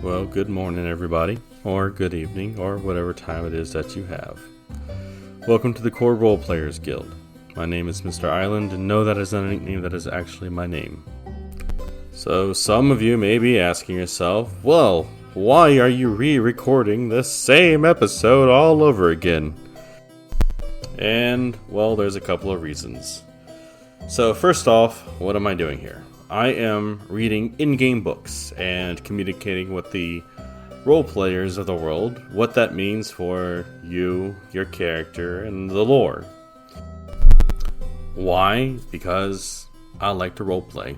Well, good morning, everybody, or good evening, or whatever time it is that you have. Welcome to the Core Role Players Guild. My name is Mr. Island, and no, that is not a nickname, that is actually my name. So, some of you may be asking yourself, well, why are you re-recording the same episode all over again? And, well, there's a couple of reasons. So, first off, what am I doing here? I am reading in-game books and communicating with the role players of the world what that means for you, your character, and the lore. Why? Because I like to roleplay.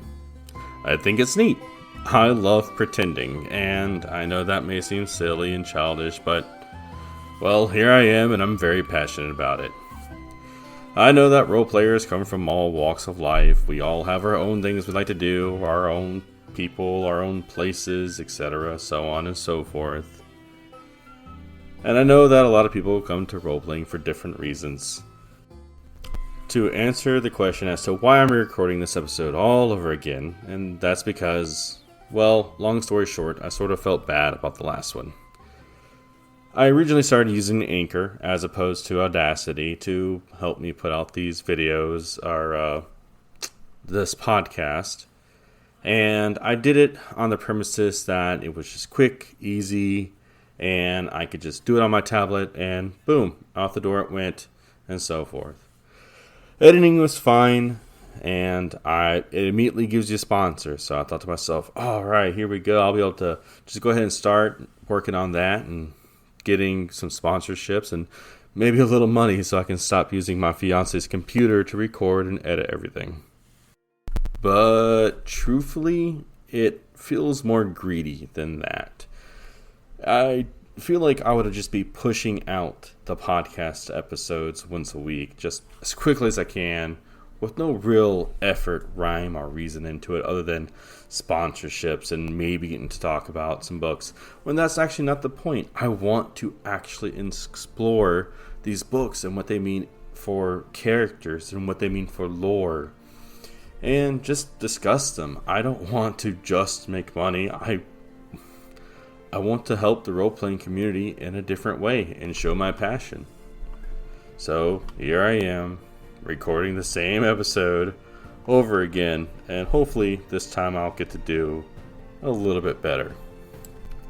I think it's neat. I love pretending, and I know that may seem silly and childish, but, well, here I am, and I'm very passionate about it. I know that role players come from all walks of life. We all have our own things we like to do, our own people, our own places, etc., so on and so forth. And I know that a lot of people come to role-playing for different reasons. To answer the question as to why I'm recording this episode all over again, and that's because, well, long story short, I sort of felt bad about the last one. I originally started using Anchor as opposed to Audacity to help me put out these videos or this podcast. And I did it on the premises that it was just quick, easy, and I could just do it on my tablet and boom, out the door it went, and so forth. Editing was fine, and it immediately gives you a sponsor. So I thought to myself, all right, here we go. I'll be able to just go ahead and start working on that and getting some sponsorships and maybe a little money so I can stop using my fiance's computer to record and edit everything. But truthfully, it feels more greedy than that. I feel like I would just be pushing out the podcast episodes once a week, just as quickly as I can, with no real effort, rhyme, or reason into it other than sponsorships and maybe getting to talk about some books, when that's actually not the point. I want to actually explore these books and what they mean for characters and what they mean for lore and just discuss them. I don't want to just make money. I want to help the role-playing community in a different way and show my passion. So here I am, recording the same episode over again, and hopefully this time I'll get to do a little bit better.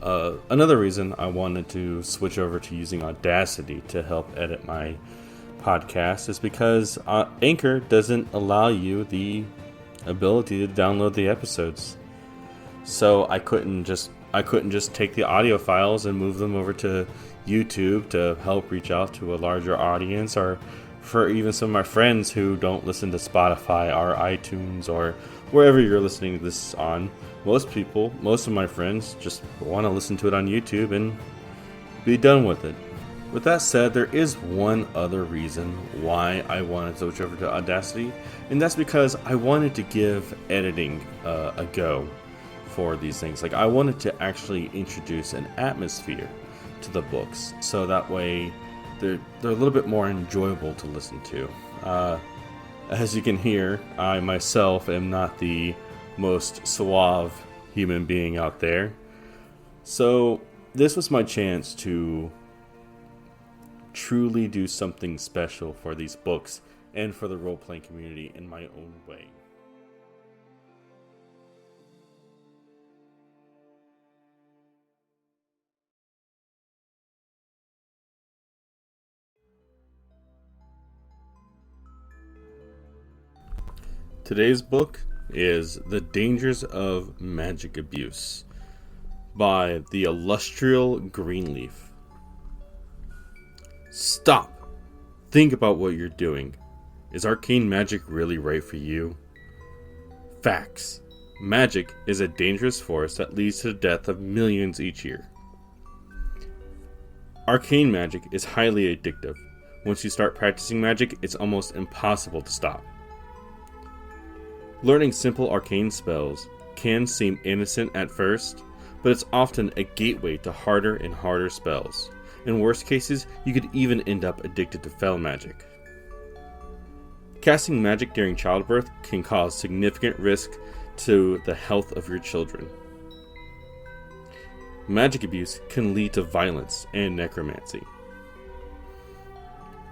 Another reason I wanted to switch over to using Audacity to help edit my podcast is because Anchor doesn't allow you the ability to download the episodes. So I couldn't just take the audio files and move them over to YouTube to help reach out to a larger audience, or for even some of my friends who don't listen to Spotify or iTunes or wherever you're listening to this on. Most of my friends just want to listen to it on YouTube and be done with it. With that said, there is one other reason why I wanted to switch over to Audacity, and that's because I wanted to give editing a go for these things. Like, I wanted to actually introduce an atmosphere to the books, so that way they're a little bit more enjoyable to listen to. As you can hear, I myself am not the most suave human being out there. So this was my chance to truly do something special for these books and for the role-playing community in my own way. Today's book is The Dangers of Magic Abuse by the illustrious Greenleaf. Stop! Think about what you're doing. Is arcane magic really right for you? Facts. Magic is a dangerous force that leads to the death of millions each year. Arcane magic is highly addictive. Once you start practicing magic, it's almost impossible to stop. Learning simple arcane spells can seem innocent at first, but it's often a gateway to harder and harder spells. In worst cases, you could even end up addicted to fel magic. Casting magic during childbirth can cause significant risk to the health of your children. magic abuse can lead to violence and necromancy.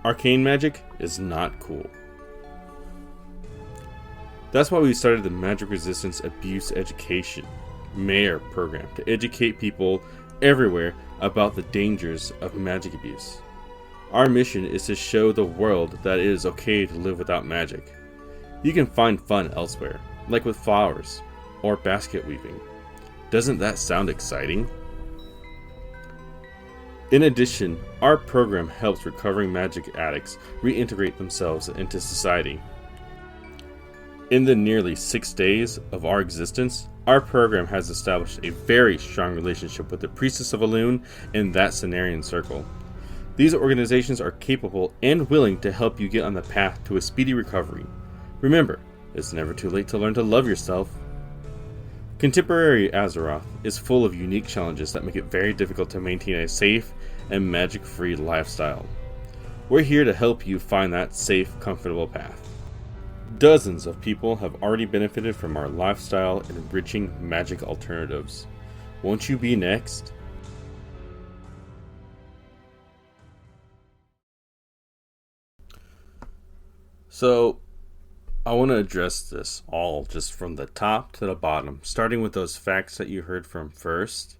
Arcane Magic is not cool. That's why we started the Magic Resistance Abuse Education MARE program to educate people everywhere about the dangers of magic abuse. Our mission is to show the world that it is okay to live without magic. You can find fun elsewhere, like with flowers or basket weaving. Doesn't that sound exciting? In addition, our program helps recovering magic addicts reintegrate themselves into society. In the nearly 6 days of our existence, our program has established a very strong relationship with the Priestess of Elune and that Cenarian Circle. These organizations are capable and willing to help you get on the path to a speedy recovery. Remember, it's never too late to learn to love yourself. Contemporary Azeroth is full of unique challenges that make it very difficult to maintain a safe and magic-free lifestyle. We're here to help you find that safe, comfortable path. Dozens of people have already benefited from our lifestyle enriching magic alternatives. Won't you be next? So, I want to address this all just from the top to the bottom, starting with those facts that you heard from first,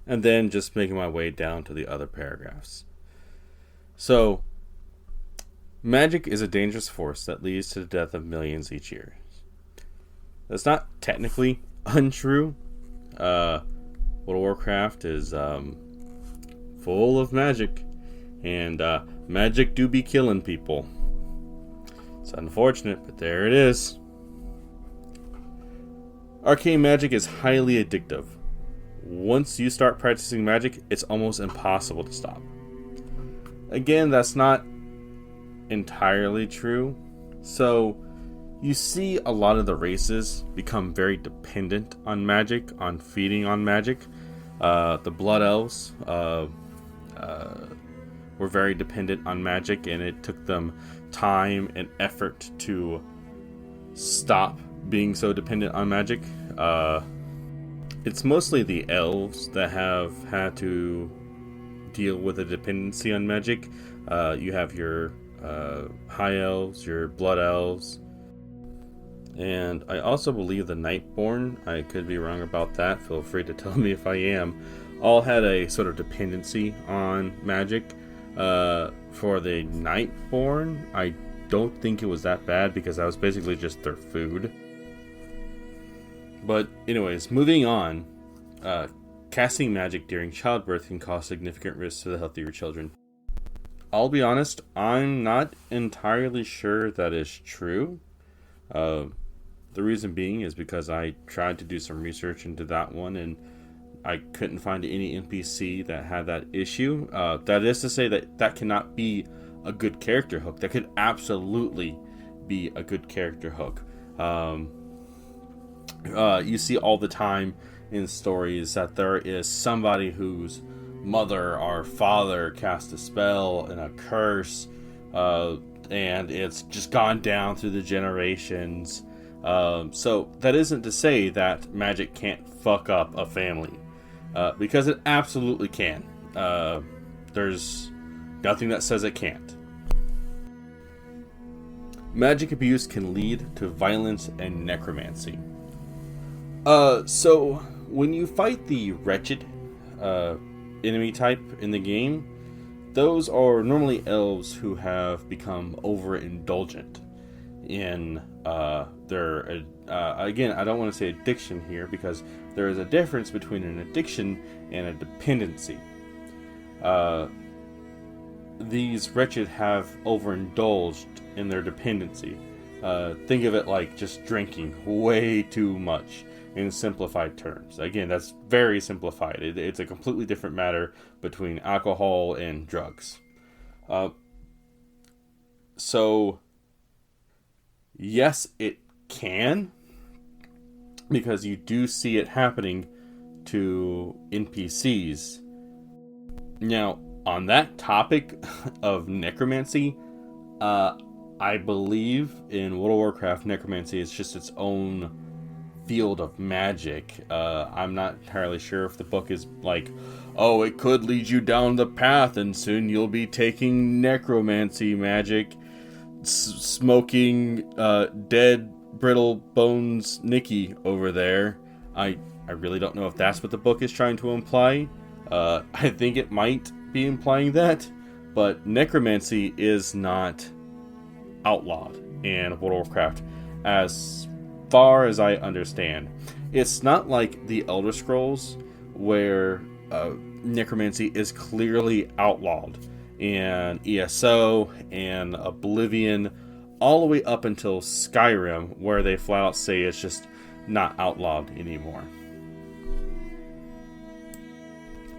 and then just making my way down to the other paragraphs. So, magic is a dangerous force that leads to the death of millions each year. That's not technically untrue. World of Warcraft is full of magic, and magic do be killing people. It's unfortunate, but there it is. Arcane magic is highly addictive. Once you start practicing magic, it's almost impossible to stop. Again, that's not entirely true. So, you see a lot of the races become very dependent on magic, on feeding on magic. The Blood Elves were very dependent on magic, and it took them time and effort to stop being so dependent on magic. It's mostly the elves that have had to deal with a dependency on magic. You have your high elves, your blood elves, and I also believe the Nightborn, I could be wrong about that, feel free to tell me if I am, all had a sort of dependency on magic. For the Nightborn, I don't think it was that bad because that was basically just their food. But anyways, moving on, casting magic during childbirth can cause significant risks to the health of your children. I'll be honest, I'm not entirely sure that is true. The reason being is because I tried to do some research into that one and I couldn't find any NPC that had that issue. That is to say that cannot be a good character hook. That could absolutely be a good character hook. You see all the time in stories that there is somebody whose mother or father cast a spell and a curse, and it's just gone down through the generations. So that isn't to say that magic can't fuck up a family. Because it absolutely can. There's nothing that says it can't. Magic abuse can lead to violence and necromancy. So when you fight the wretched enemy type in the game, those are normally elves who have become overindulgent in their again, I don't want to say addiction here because there is a difference between an addiction and a dependency. These wretched have overindulged in their dependency. Think of it like just drinking way too much in simplified terms. Again, that's very simplified. It's a completely different matter between alcohol and drugs. So, yes, it can, because you do see it happening to NPCs. Now, on that topic of necromancy, I believe in World of Warcraft, necromancy is just its own field of magic. I'm not entirely sure if the book is like, oh, it could lead you down the path and soon you'll be taking necromancy magic, smoking dead brittle bones Nikki over there. I really don't know if that's what the book is trying to imply. I think it might be implying that, but necromancy is not outlawed in World of Warcraft as far as I understand. It's not like the Elder Scrolls where necromancy is clearly outlawed in ESO and Oblivion, all the way up until Skyrim, where they flat out say it's just not outlawed anymore.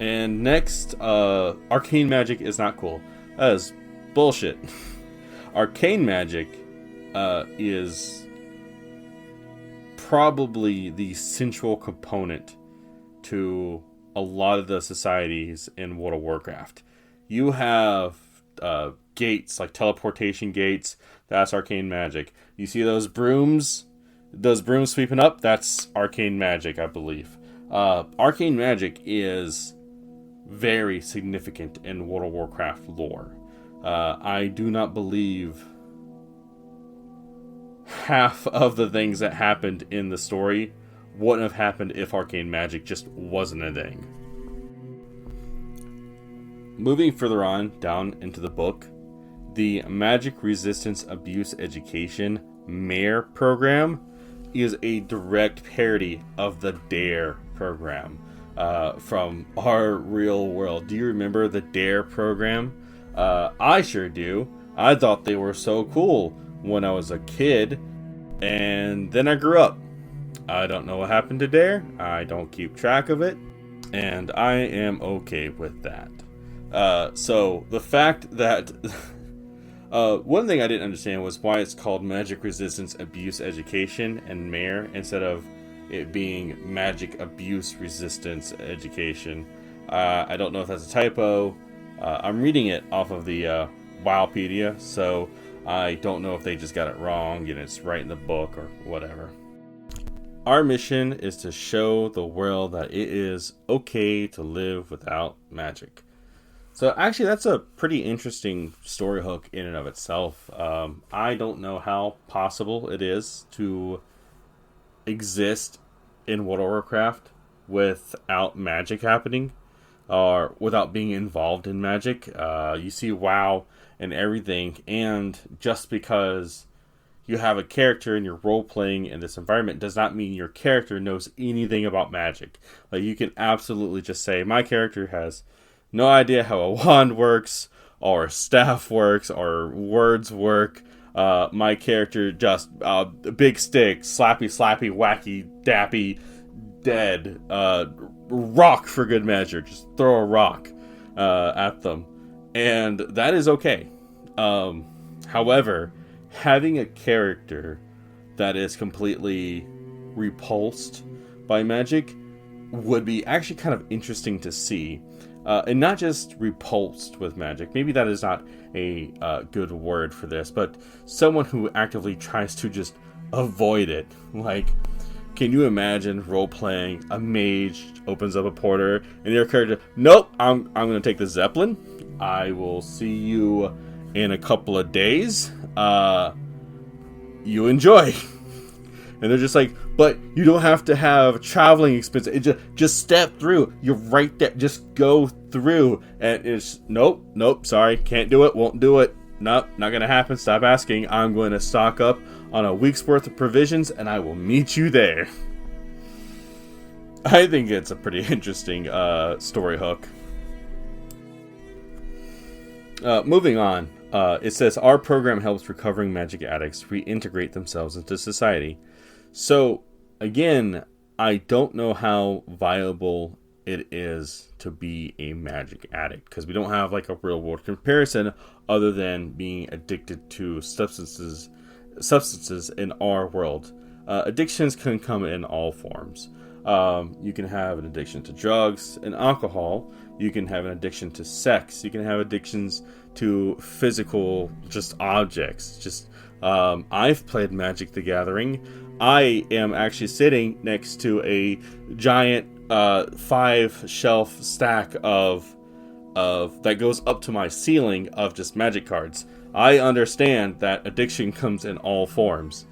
And next, Arcane Magic is not cool. That is bullshit. Arcane Magic is probably the central component to a lot of the societies in World of Warcraft. You have gates, like teleportation gates. That's Arcane Magic. You see those brooms sweeping up? That's Arcane Magic, I believe. Arcane Magic is very significant in World of Warcraft lore. I do not believe half of the things that happened in the story wouldn't have happened if Arcane Magic just wasn't a thing. Moving further on down into the book, the Magic Resistance Abuse Education MARE program is a direct parody of the D.A.R.E program from our real world. Do you remember the D.A.R.E program? I sure do. I thought they were so cool when I was a kid, and then I grew up. I don't know what happened to D.A.R.E. I don't keep track of it, and I am okay with that. So the fact that one thing I didn't understand was why it's called Magic Resistance Abuse Education and MARE instead of it being Magic Abuse Resistance Education. I don't know if that's a typo. I'm reading it off of the Wowpedia, so I don't know if they just got it wrong and it's right in the book or whatever. Our mission is to show the world that it is okay to live without magic. So actually that's a pretty interesting story hook in and of itself. I don't know how possible it is to exist in World of Warcraft without magic happening or without being involved in magic. You see WoW and everything, and just because you have a character and you're role-playing in this environment does not mean your character knows anything about magic. Like, you can absolutely just say, my character has no idea how a wand works, or a staff works, or words work. My character just, big stick, slappy, wacky, dappy, dead, rock for good measure. Just throw a rock at them. And that is okay. However, having a character that is completely repulsed by magic would be actually kind of interesting to see. And not just repulsed with magic. Maybe that is not a good word for this, but someone who actively tries to just avoid it. Like, can you imagine role-playing a mage opens up a portal and your character, nope, I'm going to take the Zeppelin. I will see you in a couple of days. You enjoy. And they're just like, but you don't have to have traveling expenses. Just step through. You're right there. Just go through. And it's, nope, sorry. Can't do it. Won't do it. Nope, not going to happen. Stop asking. I'm going to stock up on a week's worth of provisions and I will meet you there. I think it's a pretty interesting story hook. Moving on. It says, our program helps recovering magic addicts reintegrate themselves into society. So, again, I don't know how viable it is to be a magic addict, because we don't have like a real world comparison other than being addicted to substances in our world. Addictions can come in all forms. You can have an addiction to drugs and alcohol. You can have an addiction to sex. You can have addictions to physical, just objects, just I've played Magic the Gathering. I am actually sitting next to a giant 5-shelf stack of that goes up to my ceiling of just Magic cards. I understand that addiction comes in all forms.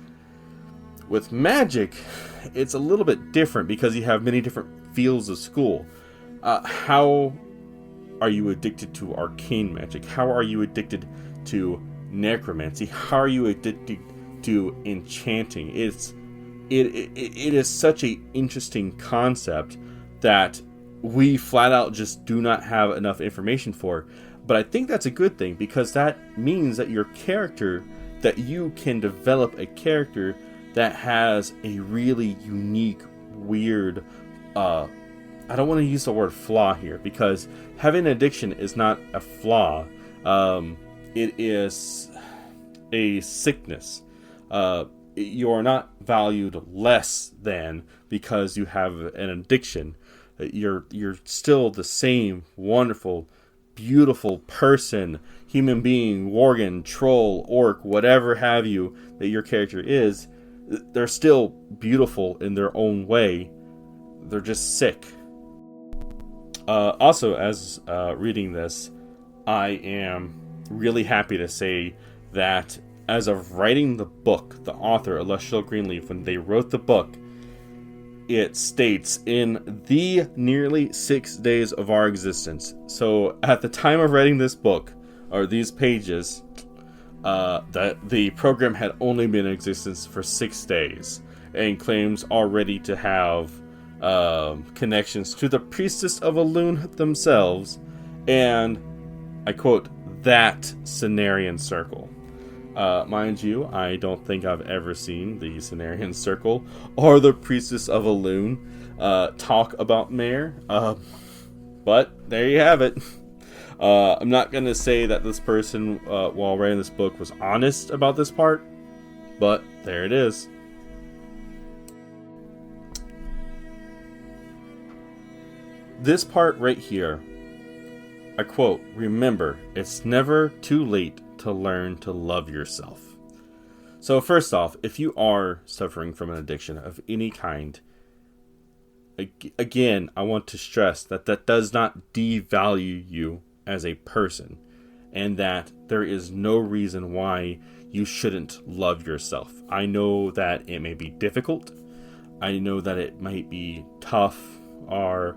With Magic, it's a little bit different because you have many different fields of school. How are you addicted to Arcane Magic? How are you addicted to Necromancy? How are you addicted to Enchanting? It is such an interesting concept that we flat out just do not have enough information for. But I think that's a good thing, because that means that your character, that you can develop a character that has a really unique, weird, I don't want to use the word flaw here, because having an addiction is not a flaw. It is a sickness. You are not valued less than because you have an addiction. You're still the same wonderful, beautiful person, human being, worgen, troll, orc, whatever have you that your character is. They're still beautiful in their own way. They're just sick. Also, as reading this, I am really happy to say that as of writing the book, the author, Celestial Greenleaf, when they wrote the book, it states in the nearly 6 days of our existence. So at the time of writing this book, or these pages, that the program had only been in existence for 6 days, and claims already to have connections to the Priestess of Elune themselves, and I quote, that Cenarian Circle. Mind you, I don't think I've ever seen the Cenarian Circle or the Priestess of Elune talk about Mare, but there you have it. I'm not going to say that this person, while writing this book, was honest about this part, but there it is. This part right here, I quote, "Remember, it's never too late to learn to love yourself." So first off, if you are suffering from an addiction of any kind, again, I want to stress that that does not devalue you as a person, and that there is no reason why you shouldn't love yourself. I know that it may be difficult. I know that it might be tough, or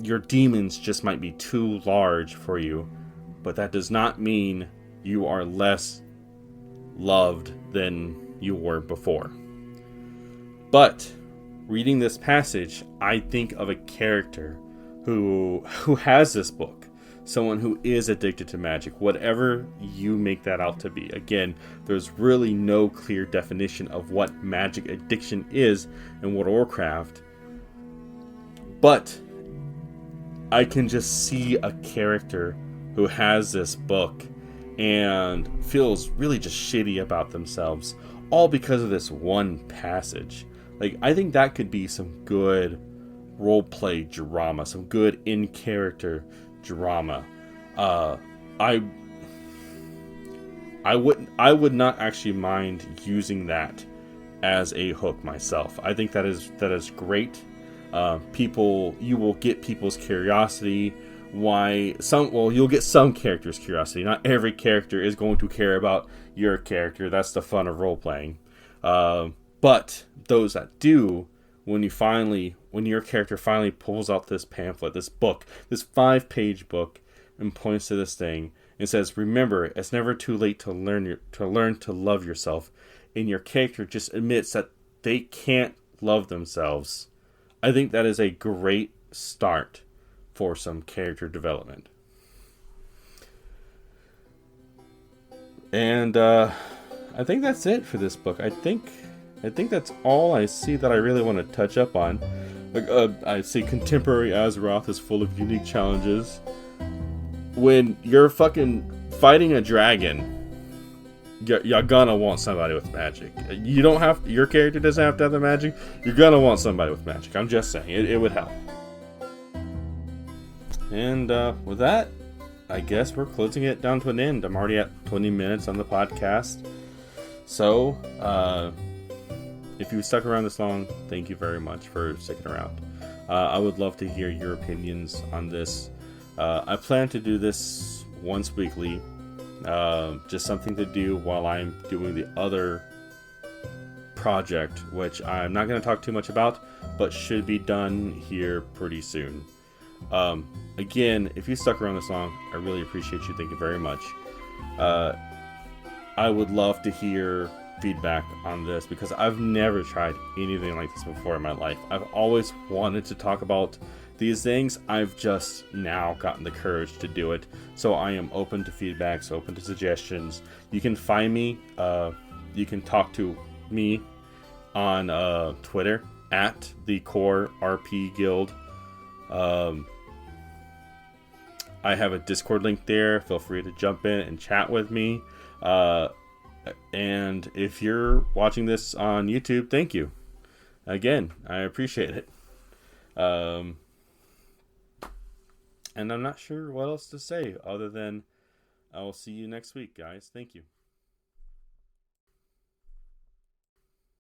your demons just might be too large for you, but that does not mean you are less loved than you were before. But reading this passage, I think of a character who has this book, someone who is addicted to magic, whatever you make that out to be. Again, there's really no clear definition of what magic addiction is in World of Warcraft, but I can just see a character who has this book and feels really just shitty about themselves, all because of this one passage. Like, I think that could be some good roleplay drama, some good in-character drama. I would not actually mind using that as a hook myself. I think that is great. You will get people's curiosity. You'll get some characters' curiosity. Not every character is going to care about your character. That's the fun of role-playing. But those that do, when your character finally pulls out this pamphlet, this book, this 5-page book, and points to this thing and says, "Remember, it's never too late to learn to love yourself," and your character just admits that they can't love themselves, I think that is a great start for some character development. And I think that's it for this book. I think that's all I see that I really want to touch up on. I see contemporary Azeroth is full of unique challenges. When you're fucking fighting a dragon, you're gonna want somebody with magic. Your character doesn't have to have the magic. You're gonna want somebody with magic. I'm just saying, it would help. And with that, I guess we're closing it down to an end. I'm already at 20 minutes on the podcast. So, if you stuck around this long, thank you very much for sticking around. I would love to hear your opinions on this. I plan to do this once weekly, just something to do while I'm doing the other project, which I'm not going to talk too much about, but should be done here pretty soon. Again, if you stuck around this long, I really appreciate you. Thank you very much. I would love to hear feedback on this because I've never tried anything like this before in my life. I've always wanted to talk about these things. I've just now gotten the courage to do it. So I am open to feedbacks, open to suggestions. You can find me. You can talk to me on Twitter at the Core RP Guild. I have a Discord link there. Feel free to jump in and chat with me. And if you're watching this on YouTube, thank you. Again, I appreciate it. And I'm not sure what else to say other than I will see you next week, guys. Thank you.